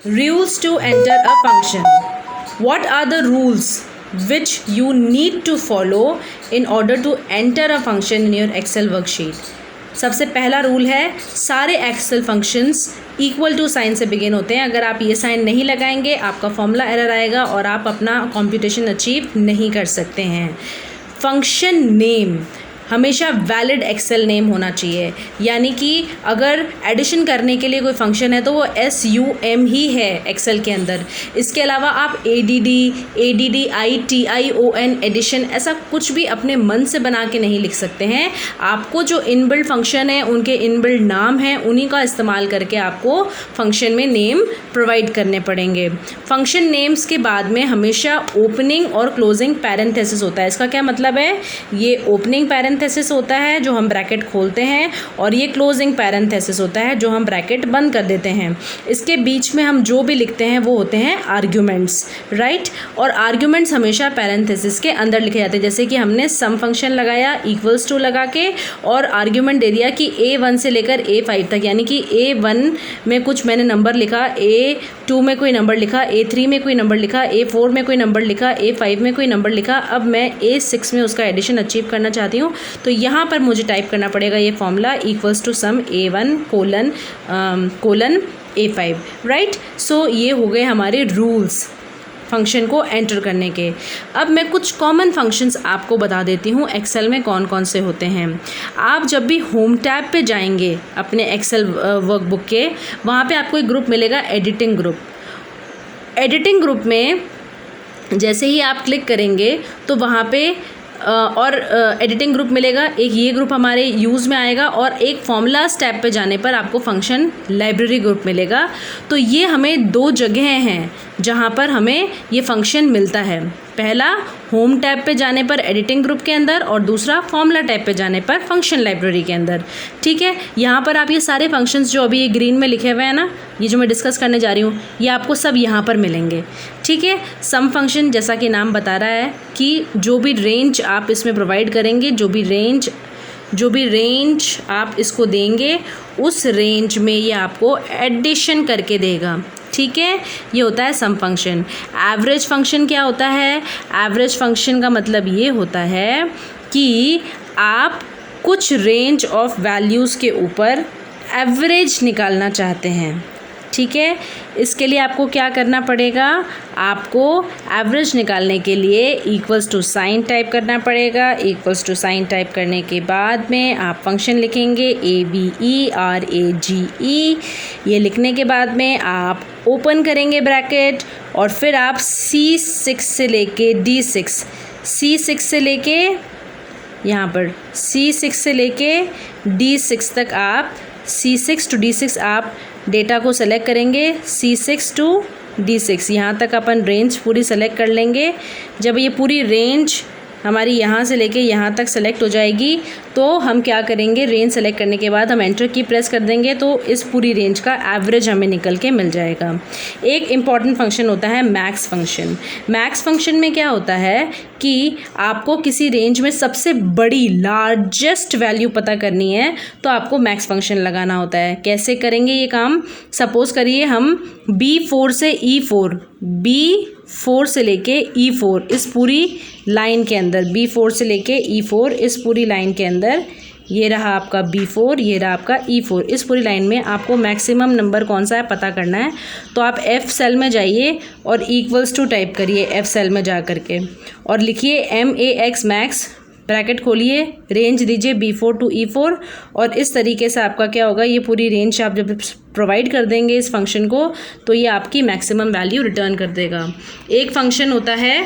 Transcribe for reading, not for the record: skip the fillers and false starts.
Rules to enter a function. What are the rules which you need to follow in order to enter a function in your Excel worksheet? सबसे पहला rule है, सारे Excel functions equal to sign से begin होते हैं. अगर आप ये साइन नहीं लगाएंगे आपका फॉर्मूला एरर आएगा और आप अपना कंप्यूटेशन अचीव नहीं कर सकते हैं. फंक्शन नेम हमेशा वैलिड एक्सेल नेम होना चाहिए, यानी कि अगर एडिशन करने के लिए कोई फंक्शन है तो वो SUM ही है एक्सेल के अंदर. इसके अलावा आप ADDITION एडिशन ऐसा कुछ भी अपने मन से बना के नहीं लिख सकते हैं. आपको जो इनबिल्ट फंक्शन है उनके इनबिल्ट नाम हैं, उन्हीं का इस्तेमाल करके आपको फंक्शन में नेम प्रोवाइड करने पड़ेंगे. फंक्शन नेम्स के बाद में हमेशा ओपनिंग और क्लोजिंग पैरेंथेसिस होता है. इसका क्या मतलब है, ये ओपनिंग पैरेंथेसिस होता है जो हम ब्रैकेट खोलते हैं और ये क्लोजिंग पैरेंथेसिस होता है जो हम ब्रैकेट बंद कर देते हैं. इसके बीच में हम जो भी लिखते हैं वो होते हैं आर्ग्यूमेंट्स, राइट. और आर्ग्यूमेंट्स हमेशा पैरेंथेसिस के अंदर लिखे जाते हैं. जैसे कि हमने सम फंक्शन लगाया इक्वल्स टू लगा के और आर्ग्यूमेंट दे दिया कि A1 से लेकर A5 तक, यानी कि A1 में कुछ मैंने नंबर लिखा, A2 में कोई नंबर लिखा, A3 में कोई नंबर लिखा, A4 में कोई नंबर लिखा, A5 में कोई नंबर लिखा. अब मैं A6 में उसका एडिशन अचीव करना चाहती हूँ तो यहाँ पर मुझे टाइप करना पड़ेगा ये formula equals to sum A1 colon A5, right. So ये हो गए हमारे रूल्स फंक्शन को एंटर करने के. अब मैं कुछ कॉमन फंक्शंस आपको बता देती हूँ एक्सेल में कौन कौन से होते हैं. आप जब भी होम टैब पे जाएंगे अपने एक्सेल वर्कबुक के, वहाँ पे आपको एक ग्रुप मिलेगा एडिटिंग ग्रुप. एडिटिंग ग्रुप में जैसे ही आप क्लिक करेंगे तो वहाँ पे और एडिटिंग ग्रुप मिलेगा. एक ये ग्रुप हमारे यूज़ में आएगा और एक फॉर्मूलाज टैब पे जाने पर आपको फंक्शन लाइब्रेरी ग्रुप मिलेगा. तो ये हमें दो जगह हैं जहाँ पर हमें ये फंक्शन मिलता है. पहला होम टैब पे जाने पर एडिटिंग ग्रुप के अंदर और दूसरा फॉर्मूला टैब पे जाने पर फंक्शन लाइब्रेरी के अंदर. ठीक है, यहाँ पर आप ये सारे फंक्शंस जो अभी ये ग्रीन में लिखे हुए हैं ना, ये जो मैं डिस्कस करने जा रही हूँ, ये आपको सब यहाँ पर मिलेंगे. ठीक है, सम फंक्शन जैसा कि नाम बता रहा है कि जो भी रेंज आप इसमें प्रोवाइड करेंगे, जो भी रेंज आप इसको देंगे उस रेंज में ये आपको एडिशन करके देगा. ठीक है, ये होता है सम फंक्शन. एवरेज फंक्शन क्या होता है, एवरेज फंक्शन का मतलब ये होता है कि आप कुछ रेंज ऑफ वैल्यूज़ के ऊपर एवरेज निकालना चाहते हैं. ठीक है, इसके लिए आपको क्या करना पड़ेगा, आपको एवरेज निकालने के लिए इक्वल्स टू साइन टाइप करना पड़ेगा. इक्वल्स टू साइन टाइप करने के बाद में आप फंक्शन लिखेंगे ABERAGE. ये लिखने के बाद में आप ओपन करेंगे ब्रैकेट और फिर आप C6 से लेके D6, C6 से लेके यहाँ पर C6 से लेके D6 तक आप C6 टू D6 आप डेटा को सेलेक्ट करेंगे. C6 टू D6 यहाँ तक अपन रेंज पूरी सेलेक्ट कर लेंगे. जब ये पूरी रेंज हमारी यहाँ से लेके यहाँ तक सेलेक्ट हो जाएगी तो हम क्या करेंगे, रेंज सेलेक्ट करने के बाद हम एंटर की प्रेस कर देंगे तो इस पूरी रेंज का एवरेज हमें निकल के मिल जाएगा. एक इम्पॉर्टेंट फंक्शन होता है मैक्स फंक्शन. मैक्स फंक्शन में क्या होता है कि आपको किसी रेंज में सबसे बड़ी लार्जेस्ट वैल्यू पता करनी है तो आपको मैक्स फंक्शन लगाना होता है. कैसे करेंगे ये काम, सपोज़ करिए हम B4 से E4, B4 से लेके E4 इस पूरी लाइन के अंदर, B4 से लेके E4 इस पूरी लाइन के अंदर, ये रहा आपका B4, ये रहा आपका E4, इस पूरी लाइन में आपको मैक्सिमम नंबर कौन सा है पता करना है. तो आप F सेल में जाइए और इक्वल्स टू टाइप करिए F सेल में जा करके और लिखिए MAX मैक्स, ब्रैकेट खोलिए, रेंज दीजिए B4 टू E4 और इस तरीके से आपका क्या होगा, ये पूरी रेंज आप जब प्रोवाइड कर देंगे इस फंक्शन को तो ये आपकी मैक्सिमम वैल्यू रिटर्न कर देगा. एक फंक्शन होता है